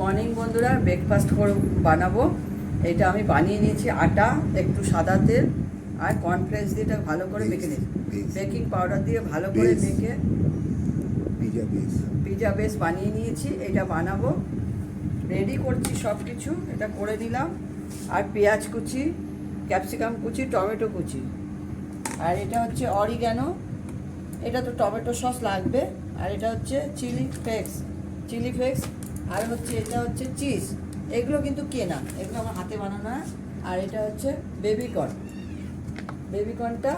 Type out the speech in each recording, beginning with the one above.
Morning বন্ধুরা, breakfast বানাবো। এটা আমি বানিয়ে নিয়েছি আটা, একটু সাদা তেল আর কর্নফ্লেক্স দিয়ে এটা ভালো করে মেখে নিয়েছি। বেকিং পাউডার দিয়ে ভালো করে মেখে পিজা বেস বানিয়ে নিয়েছি। এটা বানাবো, রেডি করছি সব কিছু। এটা করে দিলাম। আর পেঁয়াজ কুচি, ক্যাপসিকাম কুচি, টমেটো কুচি, আর এটা হচ্ছে অরিগ্যানো। এটা তো টমেটো সস লাগবে। আর এটা হচ্ছে চিলি ফ্লেক্স, আর হচ্ছে এটা হচ্ছে চিজ। এগুলো কিন্তু কেনা, এগুলো আমার হাতে বানানো না। আর এটা হচ্ছে বেবিকর্নটা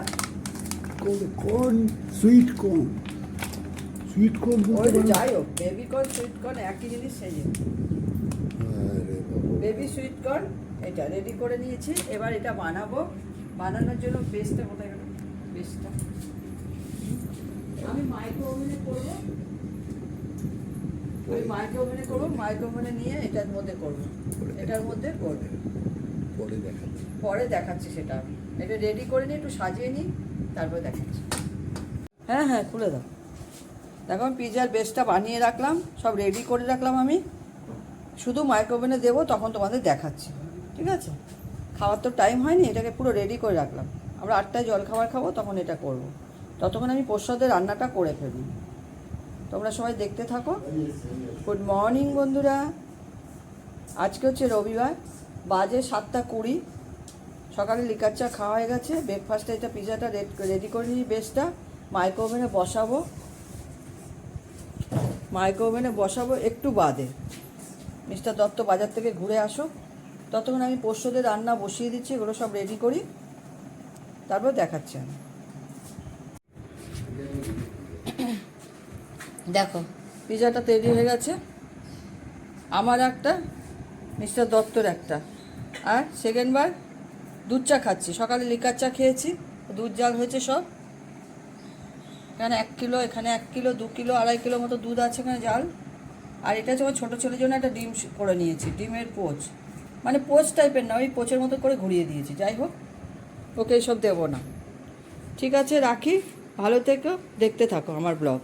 সুইট কর্ন ওই যাই হোক, বেবিকর্ন সুইটকর্ন একই জিনিস, সেই বেবি সুইটকর্ন। এটা রেডি করে নিয়েছি। এবার এটা বানাবো। বানানোর জন্য বেসটা কোথায় গেল? বেসটা আমি মাইক্রো ওভেনে করবো। মাইক্রো ওভেনে নিয়ে এটার মধ্যে করবো। পরে দেখাচ্ছি সেটা। আমি এটা রেডি করে নিই, একটু সাজিয়ে নিই, তারপরে দেখাচ্ছি। হ্যাঁ খুলে দাও। দেখো আমি পিজার বেসটা বানিয়ে রাখলাম, সব রেডি করে রাখলাম। আমি শুধু মাইক্রো ওভেনে দেবো, তখন তোমাদের দেখাচ্ছি। ঠিক আছে? খাওয়ার তো টাইম হয়নি, এটাকে পুরো রেডি করে রাখলাম। আমরা 8টায় জলখাবার খাবো, তখন এটা করব। ততক্ষণ আমি প্রসাদের রান্নাটা করে ফেলি। তোমরা সবাই দেখতে থাকো। গুড মর্নিং বন্ধুরা, আজকে হচ্ছে রবিবার, বাজে 7:20। সকালে লিকার চা খাওয়া হয়ে গেছে। ব্রেকফাস্টে এটা পিজাটা রেডি করে নিই। বেসটা মাইক্রো ওভেনে বসাবো একটু বাদে। মিস্টার দত্ত বাজার থেকে ঘুরে আসো, ততক্ষণ আমি পোষ্যদের রান্না বসিয়ে দিচ্ছি। এগুলো সব রেডি করি, তারপর দেখাচ্ছি আমি। দেখো পিজাটা তৈরি হয়ে গেছে। আমার একটা, মিস্টার দত্তর একটা। আর সেকেন্ডবার দুধ চা খাচ্ছি। সকালে লিকার চা খেয়েছি, দুধ জাল হয়েছে সব। এখানে 1 কিলো, এখানে 1 কিলো, 2 কিলো, 2.5 কিলো মতো দুধ আছে এখানে জাল। আর এটা হচ্ছে আমার ছোটো ছেলের জন্য একটা ডিম করে নিয়েছি, ডিমের পোচ। মানে পোচ টাইপের না, ওই পোচের মতো করে ঘুরিয়ে দিয়েছি। যাই হোক, ওকে এইসব দেবো না। ঠিক আছে, রাখি। ভালো থেকো, দেখতে থাকো আমার ব্লগ।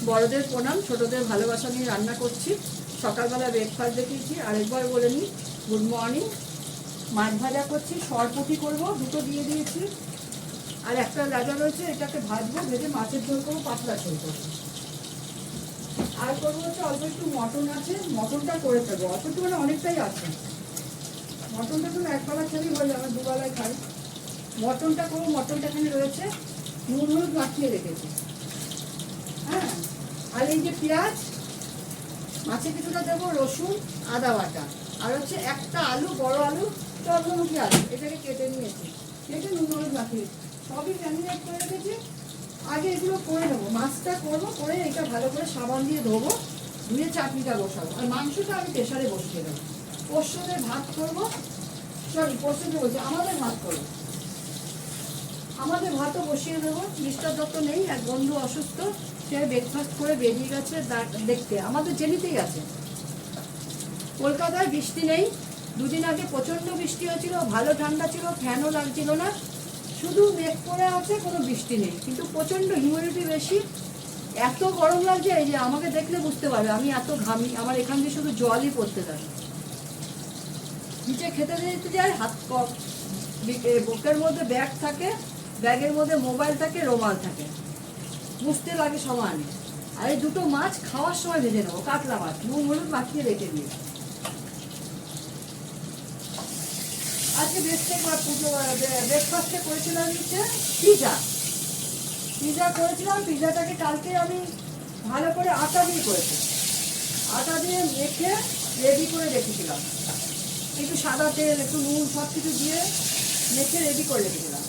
বড়দের প্রণাম, ছোটদের ভালোবাসা নিয়ে রান্না করছি। সকালবেলা ব্রেকফাস্ট দেখিয়েছি, আরেকবার বলে নিই গুড মর্নিং। মাছ ভাজা করছি, সরপুঁটি করবো, দুটো দিয়ে দিয়েছি। আর একটা রাজা রয়েছে, এটাকে ভাজবো, ভেজে মাছের ঝোল করবো, পাতলা ঝোল করবো। আর করবো হচ্ছে অল্প একটু মটন আছে, মটনটা করে ফেলবো। অল্প একটু মানে অনেকটাই আছে। মটনটা তো একবেলা খেলেই হয়ে যাবে, দুবেলায় খাই। মটনটা করবো, মটনটা এখানে রয়েছে, নুন হলুদ মাখিয়ে রেখেছি। হ্যাঁ, আর এই যে পেঁয়াজ, মাছে কিছুটা দেবো, রসুন, আদা বাটা, আর হচ্ছে একটা আলু, বড় আলু, চন্দ্রমুখী আলু, এটাকে কেটে নিয়েছি, কেটে নুন হলুদ মাখিয়ে সবই ম্যারিনেট করে রেখেছি। আগে এগুলো করে নেবো, মাছটা করবো, করে এটা ভালো করে সাবান দিয়ে ধোবো, ধুয়ে চাটনিটা বসাবো। আর মাংসটা আমি প্রেশারে বসিয়ে দেবো। পোষ্যদের ভাত করবো, পোষ্যদের বলছি, আমাদের ভাত করবো। আমাদের ভাতও বসিয়ে দেবো। মিস্টার দত্ত নেই, এক বন্ধু অসুস্থ, সে ব্রেকফাস্ট করে বেরিয়ে গেছে দেখতে। আমাদের জেনিতেই আছে। কলকাতায় বৃষ্টি নেই। দুদিন আগে প্রচণ্ড বৃষ্টি হয়েছিল, ভালো ঠান্ডা ছিল, ফ্যানও লাগছিল না। শুধু মেঘ করে আছে, কোনো বৃষ্টি নেই, কিন্তু প্রচণ্ড হিউমিডিটি বেশি। এত গরম লাগছে, এই যে আমাকে দেখলে বুঝতে পারবে আমি এত ঘামি। আমার এখান দিয়ে শুধু জলই পড়তে থাকে। নিচে খেতে দিতে যাই, হাত বুকের মধ্যে ব্যাগ থাকে, ব্যাগের মধ্যে মোবাইল থাকে, রুমাল থাকে, বুঝতে লাগে সমান। আর এই দুটো মাছ খাওয়ার সময় ভেজে নেবো, কাতলা মাছ, নুন হলুদ মাখিয়ে রেখে দিই। আজকে ব্রেকফাস্টে করেছিলাম হচ্ছে পিজা করেছিলাম। পিজাটাকে কালকে আমি ভালো করে আটা দিয়ে করেছি। আটা দিয়ে মেখে রেডি করে রেখেছিলাম। একটু সাদা তেল, একটু নুন, সব কিছু দিয়ে মেখে রেডি করে রেখেছিলাম।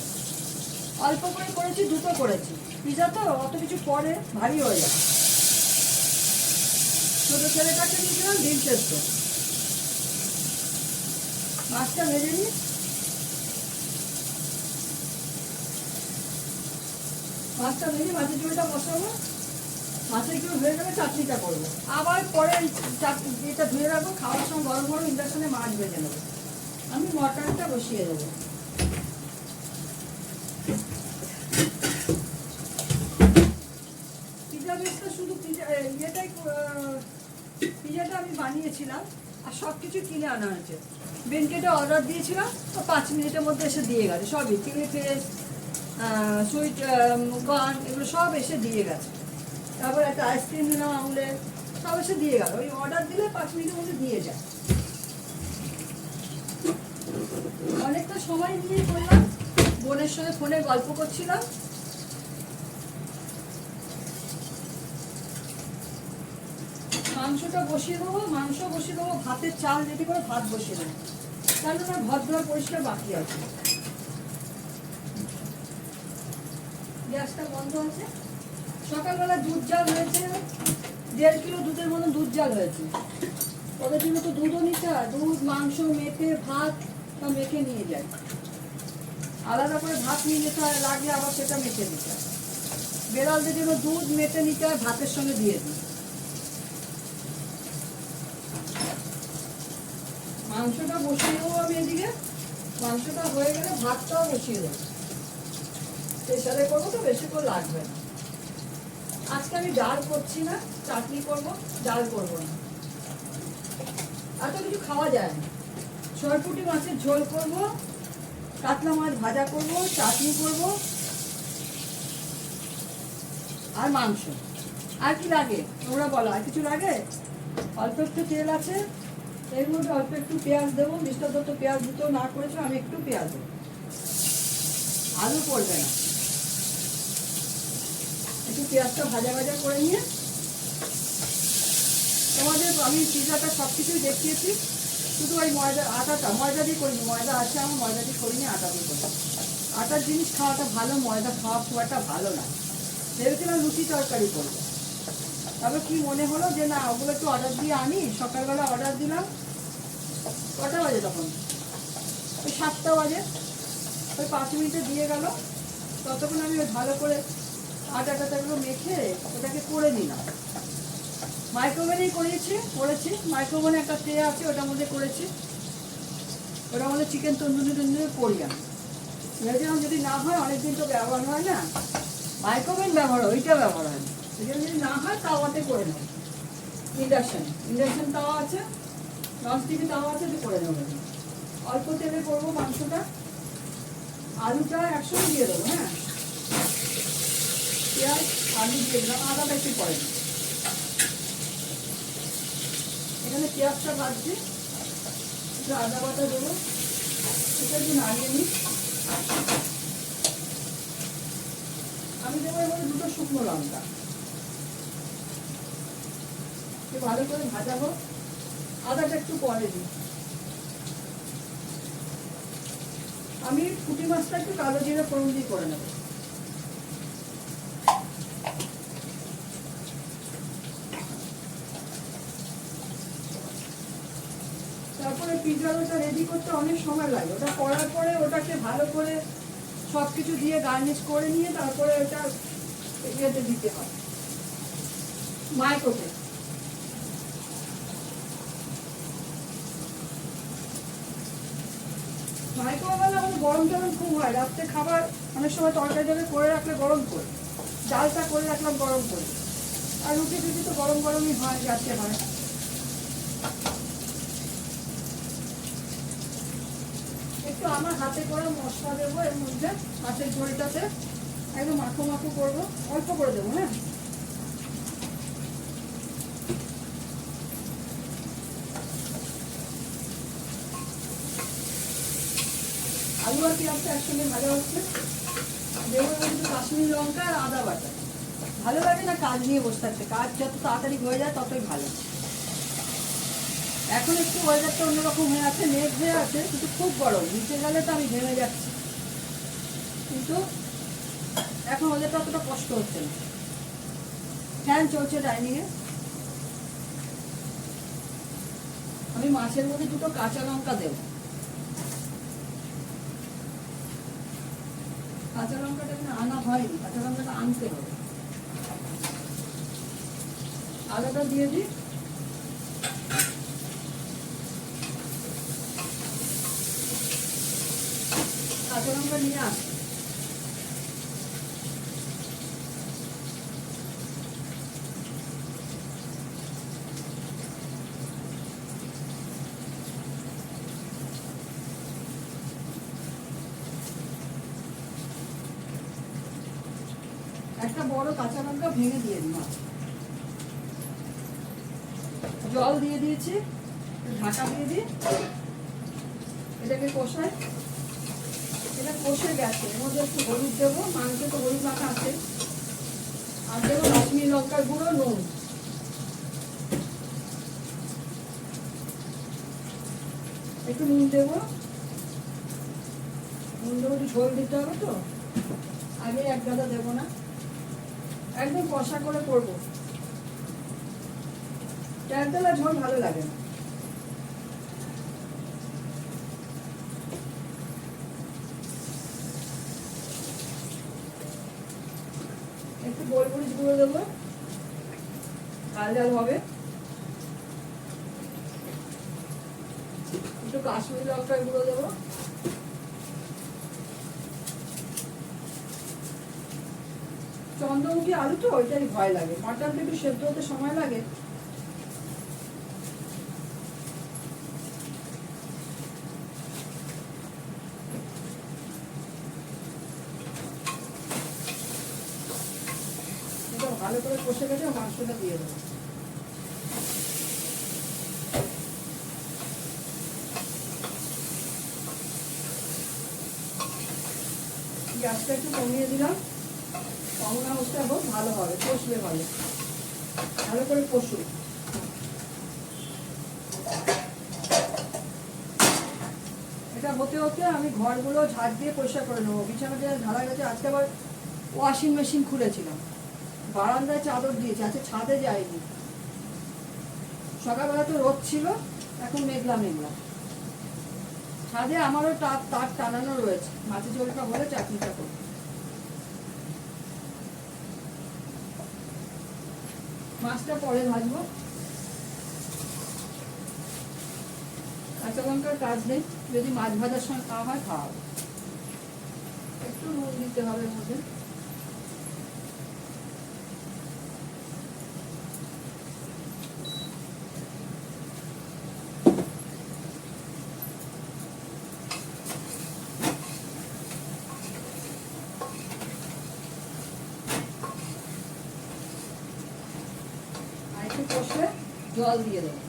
অল্প করে করেছি, দুটো করেছি। পিজা তো অত কিছু পরে ভারী হয়ে যায়। ছোটো ছেলেটাকে দিয়েছিলাম ডিম সেদ্ধ। মাছটা ভেজে নিই। মাছটা ভেজে মাছের ঝোলটা বসাবো। মাছের ঝোল হয়ে যাবে, চাটনিটা করবো। আবার পরে এটা ধুয়ে রাখবো, খাওয়ার সময় গরম গরম ইন্ডাকশনে মাছ ভেজে নেবো। আমি মটনটা বসিয়ে দেবো। পিজা বেসটা শুধু ইয়েটাই আমি বানিয়েছিলাম, আর সব কিছু কিনে আনা হয়েছে। ব্লিঙ্কিটে অর্ডার দিয়েছিলাম, তো 5 মিনিটের মধ্যে এসে দিয়ে গেছে সবই, চিলি ফিশ, সুইট কর্ন, এগুলো সব এসে দিয়ে গেছে। তারপর একটা আইসক্রিম দিলাম আমুলের, সব এসে দিয়ে গেল। ওই অর্ডার দিলে 5 মিনিটের মধ্যে দিয়ে যায়। অনেকটা সময় নিয়ে করলাম, বোনের সঙ্গে ফোনে গল্প করছিলাম। মাংসটা বসিয়ে দেবো, মাংস বসিয়ে দেবো, ভাতের চাল রেডি করে ভাত বসিয়ে দেবো, কেননা ঘর দুয়ার পরিষ্কার বাকি আছে। গ্যাসটা বন্ধ আছে। সকালবেলা দুধ জাল হয়েছে, 1.5 কিলো দুধের মতন দুধ জাল হয়েছে। ওদের জন্য তো দুধও নিতে হয়, দুধ মাংস মেখে ভাত সব মেখে নিয়ে যায়। আলাদা করে ভাত নিয়ে যেতে হয়, লাগলে আবার সেটা মেখে দিতে হয়। বেড়ালদের জন্য দুধ মেখে নিতে হয়, ভাতের সঙ্গে দিয়ে দিই। মাংসটা বসিয়ে দেবো আমি এদিকে, মাংসটা হয়ে গেলে ভাতটাও বসিয়ে দেবো। প্রেশারে করবো তো বেশিক্ষণ লাগবে না। আজকে আমি ডাল করছি না, চাটনি করবো, ডাল করবো না, এত কিছু খাওয়া যায় না। সরপুঁটি মাছের ঝোল করবো, কাতলা মাছ ভাজা করবো, চাটনি করবো, আর মাংস। আর কি লাগে তোমরা বলো, আর কিছু লাগে? অল্প একটু তেল আছে, এর মধ্যে অল্প একটু পেঁয়াজ দেবো। মিস্টার দত্ত পেঁয়াজ দিতেও না করেছিল, আমি একটু পেঁয়াজ দেবো। আলু পড়বে না। একটু পেঁয়াজটা ভাজা ভাজা করে নিয়ে, তোমাদের আমি পিজাটা সব কিছুই দেখিয়েছি, শুধু ওই ময়দা দিয়ে করিনি। ময়দা আছে আমার, ময়দা দিয়ে করিনি, আটা দিয়ে করি। আটার জিনিস খাওয়াটা ভালো, ময়দা খাওয়া খুব একটা ভালো না। ভেবেছিলাম লুচি তরকারি করবো, তবে কি মনে হলো যে না, ওগুলো একটু অর্ডার দিয়ে আনি। সকালবেলা অর্ডার দিলাম, কটা বাজে তখন? ওই 7টা বাজে। ওই 5 মিনিটে দিয়ে গেল। ততক্ষণ আমি ওই ভালো করে আটাগুলো মেখে ওটাকে করে নিলাম। মাইক্রোওভেনেই করেছি। মাইক্রোওভেনে একটা ট্রে আছে, ওটার মধ্যে করেছি। ওটার মধ্যে চিকেন তন্দুরি করি আমি। ভেবেছিলাম যদি না হয়, অনেকদিন তো ব্যবহার হয় না, মাইক্রোওভেন ব্যবহার হয়, ওইটা ব্যবহার হয় না। যদি না হয় তাওয়াতে করে নেব। ইন্ডাকশন তাওয়া আছে, ননস্টিকি তাওয়া আছে, তো করে নেবো। অল্প তেলে করবো মাংসটা। আলুটা একসঙ্গে দিয়ে দেবো। হ্যাঁ, পেঁয়াজ আলু দিয়ে দিলাম, আদাটা একটু পরে দিই। এখানে পেঁয়াজটা ভাজছি, একটু আদা বাটা দেবো, সেটা একটু নাড়িয়ে নিই। আমি দেবো এবার 2টো শুকনো লঙ্কা, ভালো করে ভাজাবো। আদাটা একটু পরে দিই। আমি পুঁটি মাছটা একটু কালো জিরে ফোড়ন দিয়ে করে নেব। তারপরে পিৎজাটা রেডি করতে অনেক সময় লাগে। ওটা করার পরে ওটাকে ভালো করে সব কিছু দিয়ে গার্নিশ করে নিয়ে তারপরে ওটা ইয়েতে দিতে হয়, মাইক্রোওভেনে। মাইক্রোওভেনে আমাদের গরম টরম খুব হয়। রাত্রে খাবার অনেক সময় তরকারি জলে করে রাখলে গরম করে, ডালটা করে রাখলাম গরম করে, আর রুটি টুটি তো গরম গরমই হয়, যাচ্ছে হয়। একটু আমার হাতে করে মশলা দেবো এর মধ্যে, মাছের ঝোলটাতে একদম মাখো মাখো করবো, অল্প করে দেবো। হ্যাঁ, আলু আর পেঁয়াজটা একসঙ্গে ভাজা হচ্ছে। দেবো কিন্তু কাশ্মীরি লঙ্কা আর আদা বাটা। ভালো লাগে না কাজ নিয়ে বসে থাকতে, কাজ যত তাড়াতাড়ি হয়ে যায় ততই ভালো। এখন একটু ওয়েদারটা অন্যরকম হয়ে আছে, মেঘ হয়ে আছে, কিন্তু খুব গরম। নিচে গেলে তো আমি ঘেমে যাচ্ছি, কিন্তু এখন ওদেরটা অতটা কষ্ট হচ্ছে না। ফ্যান চলছে ডাইনিংয়ে। আমি মাছের মধ্যে 2টো কাঁচা লঙ্কা দেবো। কাঁচা লঙ্কাটা এখানে আনা হয়নি, কাঁচা লঙ্কাটা আনতে হবে। আদাটা দিয়ে দিই। কাঁচা লঙ্কা নিয়ে আস। একটা বড় কাঁচা লঙ্কা ভেঙে দিয়ে দিলাম, জল দিয়ে দিয়েছি, ঢাকা দিয়ে দিই, এটাকে কষাই। এটা কষে গেছে, এর মধ্যে একটু হলুদ দেবো, মাংসে তো হলুদ মাখা আছে, আর দেবো কাশ্মীরি লঙ্কার গুঁড়ো, নুন, একটু নুন দেবো, নুন দেবো, একটু ঝোল দিতে হবে তো, আগে এক গাদা দেবো না, একদম কষা করে করবো, ট্যাংতলা ঝোল ভালো লাগে না। একটু গোলমরিচ গুঁড়ো দেবো, লাল লাল হবে, একটু কাশ্মীরি লঙ্কার গুঁড়ো দেবো, চন্দ্রমুখী আলু তো ওইটাই ভয় লাগে, মাটনটা একটু সেদ্ধ হতে সময় লাগে। ভালো করে কষে গেছে, মাংসটা দিয়ে দেবো। গ্যাসটা একটু কমিয়ে দিলাম, কমলা হচ্ছে হোক, ভালো হবে, কষলে ভালো, ভালো করে কষুন। এটা হতে হতে আমি ঘরগুলো ঝাড় দিয়ে পরিষ্কার করে নেবো, বিছানাটা ঢালা গেছে, আজকে আবার ওয়াশিং মেশিন খুলেছিলাম, বারান্দায় চাদর দিয়েছে, আজকে ছাদে যায়নি, সকালবেলা তো রোদ ছিল, এখন মেঘলা মেঘলা, ছাদে আমারও তার টানানো রয়েছে, মাছের ঝোলটা হলে চাটনিটা করবো। মাছটা পরে ভাজবো, কাঁচা লঙ্কার কাজ নেই, যদি মাছ ভাজার সঙ্গে খাওয়া হয় খাওয়াবো, একটু নুন দিতে হবে মধ্যে। একটু কষলে জল দিয়ে দেবো,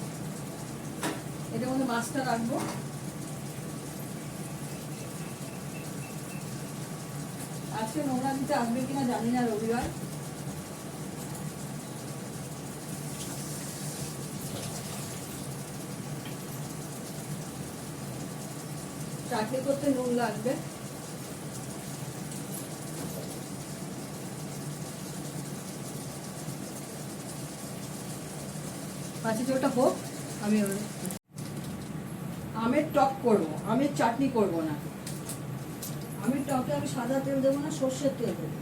এটার মধ্যে মাছটা রাখবো। আজকে নোংরা দিতে আসবে কিনা জানি না, রবিবার। চাটনি করতে নুন লাগবে, মাছের ঝোলটা হোক, আমি আমের টক করবো, আমের চাটনি করবো না। আমের টকে আমি সাদা তেল দেবো না, সর্ষের তেল দেবো,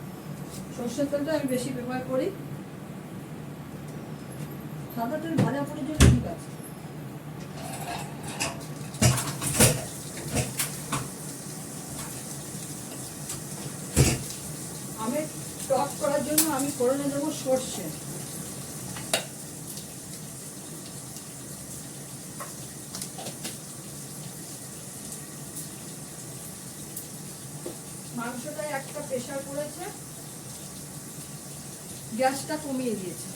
সর্ষের তেলটা আমি বেশি ব্যবহার করি, সাদা তেল ভাজা পড়ে জন্য ঠিক আছে। আমের টক করার জন্য আমি ফোড়নে দেবো সর্ষে, মাংসটায় একটা প্রেশার পড়েছে, গ্যাসটা কমিয়ে দিয়েছে,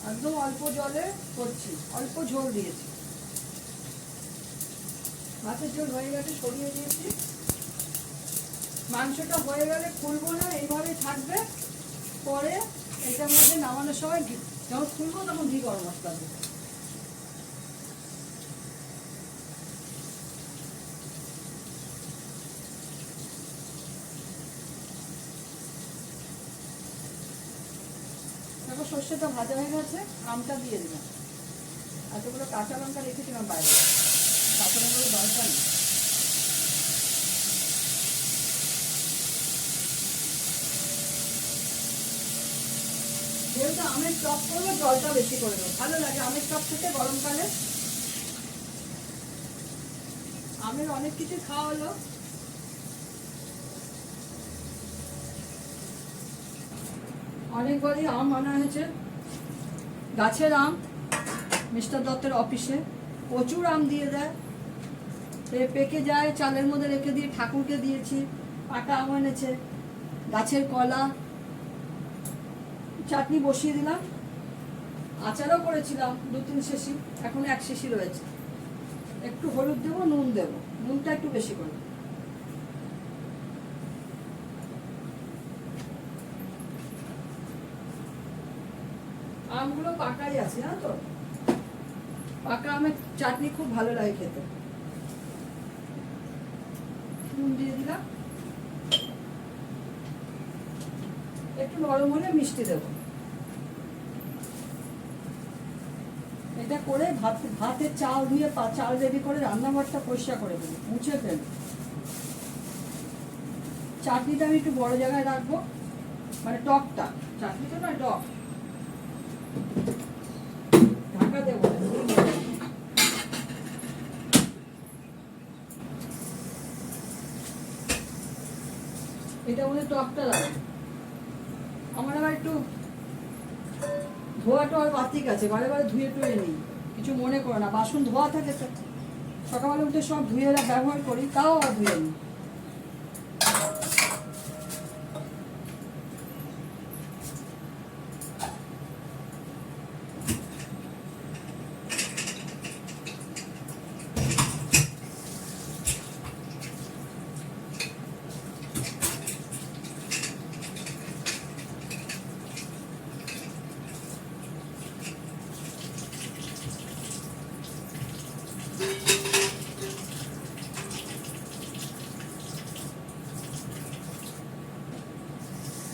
একদম অল্প জলে করছি, অল্প ঝোল দিয়েছি, মাছের ঝোল হয়ে গেছে, সরিয়ে দিয়েছি। মাংসটা হয়ে গেলে খুলবো না, এইভাবেই থাকবে, পরে এটার মধ্যে নামানোর সময় যখন খুলবো তখন ঘি গরম মশলা দেবো। দেখো সর্ষেটা ভাজা হয়ে গেছে, আমটা দিয়ে দিলাম, এতগুলো কাঁচা লঙ্কা রেখেছিলাম বাইরে, কাঁচা লঙ্কার দরকার নেই। যেহেতু আমের টক করবো, জলটা বেশি করে দেবো, ভালো লাগে আমের টক খেতে গরমকালে। আমের অনেক কিছু খাওয়া হলো, অনেকবারই আম আনা হয়েছে, গাছের আম, মিস্টার দত্তের অফিসে প্রচুর আম দিয়ে দেয়, পেকে যায়, চালের মধ্যে রেখে দিয়ে ঠাকুরকে দিয়েছি, পাকা আম এনেছে, গাছের কলা, চাটনি বসিয়ে দিলাম, আচারও করেছিলাম 2-3 শিশি, এখন 1 শিশি রয়েছে। একটু হলুদ দেবো, নুন দেবো, নুনটা একটু বেশি করে। আমগুলো পাকাই আছে, না তো পাকা আমের চাটনি খুব ভালো লাগে খেতে। নুন দিয়ে দিলাম, একটু নরম হলে মিষ্টি দেবো। এটা করে ভাতের চাল ধুয়ে চাল রেডি করে রান্নাঘরটা পরিষ্কার করে দেবো, মুছে ফেলবো। চাটনিটা আমি একটু বড় জায়গায় রাখবো, মানে টকটা, চাটনিটা না টক, ঢাকা দেবো। এটা মধ্যে টকটা লাগবে। আমার আবার একটু ধোয়া টোয়ার বাতিক আছে, বারে বারে ধুয়ে টুয়ে নিই, কিছু মনে করো না। বাসন ধোয়া থাকে তো, সকালবেলা উঠে সব ধুয়ে ব্যবহার করি, তাও আবার ধুয়ে নিই।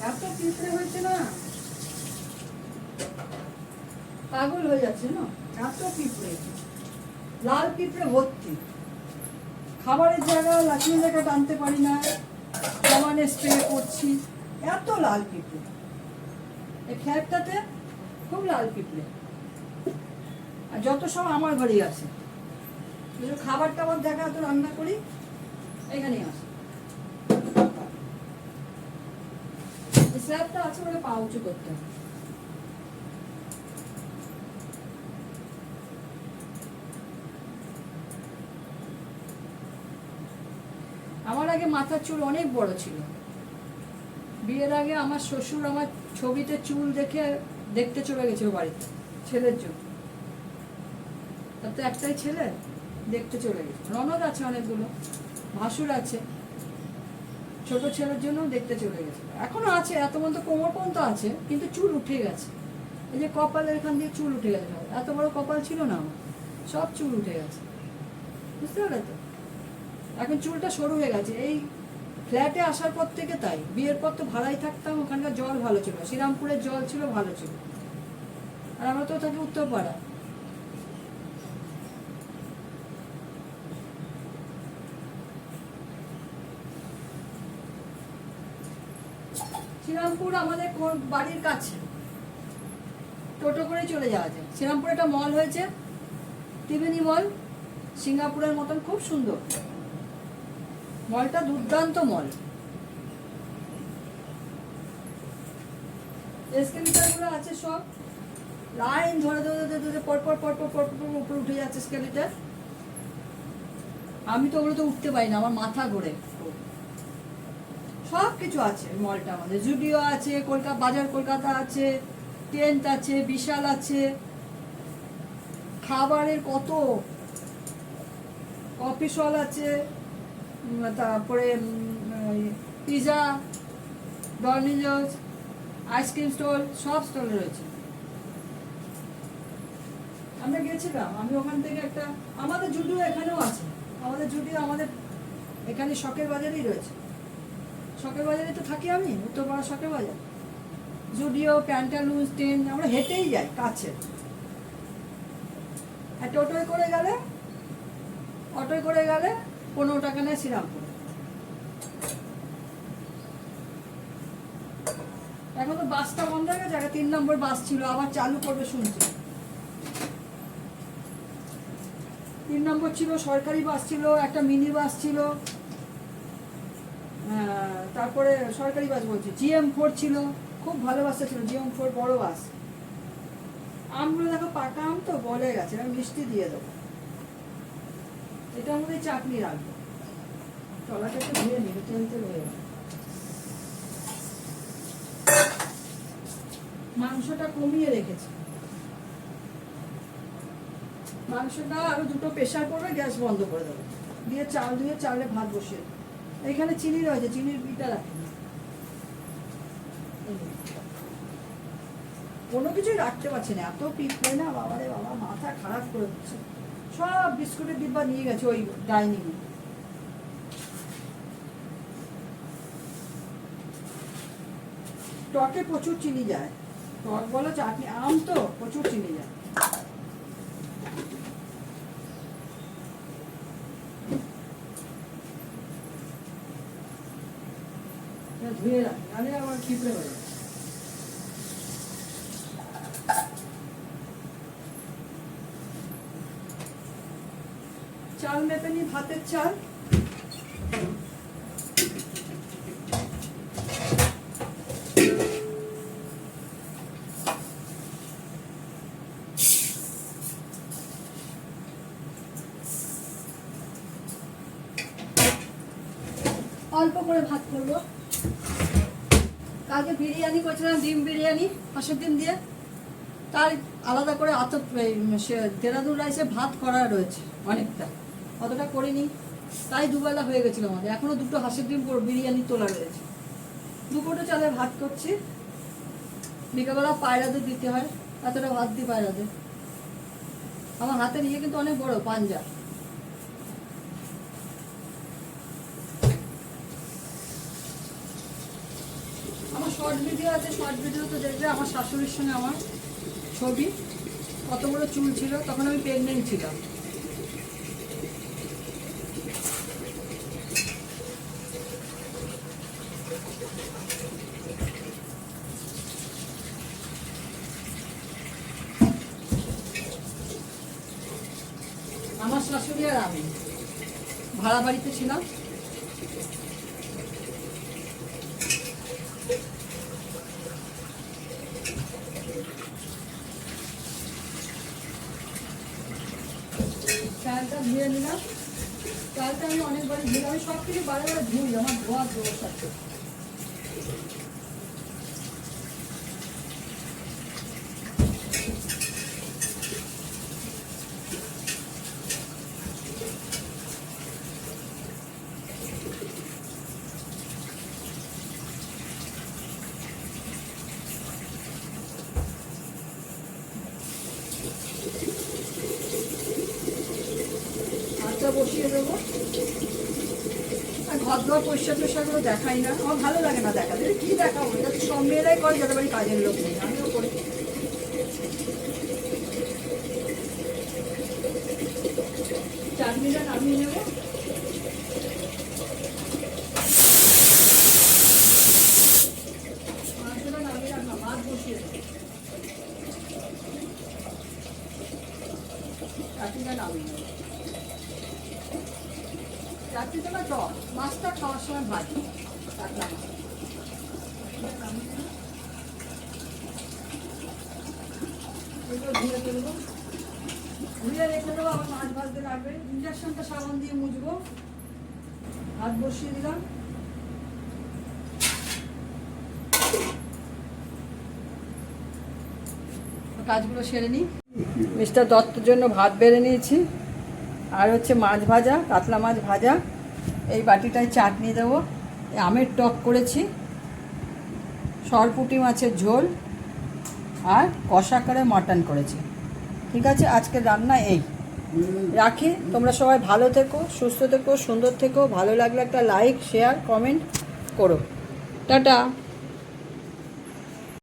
এত পিঁপড়ে হয়েছে না, পাগল হয়ে যাচ্ছে না, এত পিঁপড়ে, লাল পিঁপড়ে ভর্তি। খাবারের জায়গা লাঠির জায়গা টানতে পারি না, সমানে স্প্রে করছি, এত লাল পিঁপড়ে। এই খ্যাপটাতে খুব লাল পিঁপড়ে, আর যত সব আমার ঘরেই আছে। খাবার টাবার জায়গা তো রান্না করি, এখানেই আসে। স্ল্যাবটা আছে বলে পা উঁচু করতে হবে। আমার আগে মাথার চুল অনেক বড় ছিল। বিয়ের আগে আমার শ্বশুর আমার ছবিতে চুল দেখে দেখতে চলে গেছিল বাড়িতে, ছেলের জন্য। তার তো একটাই ছেলে, দেখতে চলে গেছে। ননদ আছে অনেকগুলো, ভাসুর আছে, ছোট ছেলের জন্য দেখতে চলে গেছে। এখনো আছে, এত মতো কোমর পর্যন্ত আছে, কিন্তু চুল উঠে গেছে। এই যে কপালের এখান দিয়ে চুল উঠে গেছে, এত বড় কপাল ছিল না আমার, সব চুল উঠে গেছে, বুঝতে পারলে তো। এখন চুলটা সরু হয়ে গেছে। এই ফ্ল্যাটে আসার পর থেকে তাই। বিয়ের পর তো ভাড়াই থাকতাম, ওখানকার জল ভালো ছিল, শ্রীরামপুরের জল ছিল ভালো ছিল, আর আমরা তো থাকি উত্তরপাড়া। শ্রীরামপুর আমাদের বাড়ির কাছে, টোটো করে চলে যাওয়া যায়। শ্রীরামপুরে একটা মল হয়েছে, ত্রিবেণী মল, সিঙ্গাপুরের মতন, খুব সুন্দর মলটা, দুর্দান্ত মল। এসকেলেটারগুলো আছে সব, লাইন ধরে ধরে ধরে পরপর পরপর পরপর উপরে উঠে যাচ্ছে এসকেলেটার। আমি তো ওগুলো তো উঠতে পারি না, আমার মাথা ঘোরে। সব কিছু আছে মলটা আমাদের। জুডিও আছে, কলকাতা বাজার কলকাতা আছে, টেন্ট আছে, বিশাল আছে, খাবারের কত, কফি স্টল আছে, তারপরে পিজা, ডমিনোজ, আইসক্রিম স্টল, সব স্টল রয়েছে। আমরা গেছিলাম, আমি ওখান থেকে একটা, আমাদের জুডিও এখানেও আছে, আমাদের জুডিও আমাদের এখানে শখের বাজারেই রয়েছে। শখের বাজারে তো থাকি আমি, উত্তরপাড়া শখের বাজার। জুডিও, প্যান্টালুন্স, টেন, আমরা হেঁটেই যাই কাছে। আর অটোয় করে গেলে 15 টাকা নেয় শ্রীরামপুর। এখন তো বাসটা বন্ধ হয়ে গেছে, 3 নম্বর বাস ছিল, আবার চালু করবে শুনছি। 3 নম্বর ছিল, সরকারি বাস ছিল, একটা মিনি বাস ছিল, তারপরে সরকারি বাস বলছি, GM4 ছিল, খুব ভালো বাসটা ছিল, GM4 বড় বাস। আমগুলো দেখো পাকা আম তো গলে গেছে, আমি মিষ্টি দিয়ে দেবো। এটার মধ্যে চাটনি রাখবো, তলাটা একটু ধুয়ে নিবি, তেল তেল হয়ে যাবে। মাংসটা কমিয়ে রেখেছি। মাংসটা আরো দুটো প্রেশার করবে, গ্যাস বন্ধ করে দেবো, দিয়ে চাল ধুয়ে চালে ভাত বসিয়ে দেবো। এখানে চিনি রয়েছে, চিনির বিটা রাখি না, কোনো কিছুই রাখতে পারছি না, এত পিঁপড়ে না বাবারে বাবা, মাথা খারাপ করে দিচ্ছে। সব বিস্কুটের ডিব্বা নিয়ে গেছে ওই ডাইনিং এ। টকে প্রচুর চিনি যায়, টক বলো চাটনি, আম তো প্রচুর চিনি যায়। ধুয়ে রাখি, নাহলে আমার পিঁপড়ে হয়ে যায়। চাল মেপে নি, ভাতের চাল। অল্প করে ভাত করবো। কালকে বিরিয়ানি করেছিলাম, ডিম বিরিয়ানি হাঁসের ডিম দিয়ে, তার আলাদা করে দেরাদুন রাইসে ভাত করা রয়েছে অনেকটা, অতটা করিনি, তাই দুবেলা হয়ে গেছিল আমাদের। এখনো দুটো হাঁসের ডিম বিরিয়ানি তোলা রয়েছে। 2 কোটো চালের ভাত করছি। বিকেলবেলা পায়রাদের দিতে হয়, এতটা ভাত দিই পায়রাদের। আমার হাতের ইয়ে কিন্তু অনেক বড় পাঞ্জা। আমার শর্ট ভিডিও আছে, শর্ট ভিডিওতে দেখবে আমার শাশুড়ির সঙ্গে আমার ছবি, কত বড় চুল ছিল, তখন আমি প্রেগনেন্ট ছিলাম। আমার শাশুড়ি আর আমি ভাড়া বাড়িতে ছিলাম। চালটা ধুয়ে নিলাম, চালটা আমি অনেকবারই ধুই, আমি সব কিছু বারে বারে ধুই, আমার ধোয়া জোর থাকে। বসিয়ে দেবো। আর ঘর ধোয়া পরিষ্কার টরিষ্কারগুলো দেখাই না, আমার ভালো লাগে না দেখাতে। কি দেখাবো, এটা তো সব মেয়েরাই করে, যাদের বাড়ি কাজের লোক নেই, আমিও করি। চাটনিটা নামিয়ে নেবো। মাংসটা নামিয়ে রাখলাম, ভাত বসিয়ে দেবো। চাটনিটা নামিয়ে নেবো। চাটনিটা না টক, মাছটা খাওয়ার সময় ভাজি, কাতলা মাছ। এগুলো ধুয়ে ফেলবো, ধুয়ে রেখে দেবো, আবার মাছ ভাজতে লাগবে। ইন্ডাকশনটা সাবান দিয়ে মুছবো। ভাত বসিয়ে দিলাম। কাজগুলো সেরে নিই। মিস্টার দত্তর জন্য ভাত বেড়ে নিয়েছি, আর হচ্ছে মাছ ভাজা, কাতলা মাছ ভাজা। এই বাটিটায় চাটনি দেবো। আমের টক করেছি, সরপুঁটি মাছের ঝোল, আর কষা করে মটন করেছি। ঠিক আছে, আজকের রান্না এই। রাখি, তোমরা সবাই ভালো থেকো, সুস্থ থেকো, সুন্দর থেকো। ভালো লাগলে একটা লাইক, শেয়ার, কমেন্ট করো। টাটা।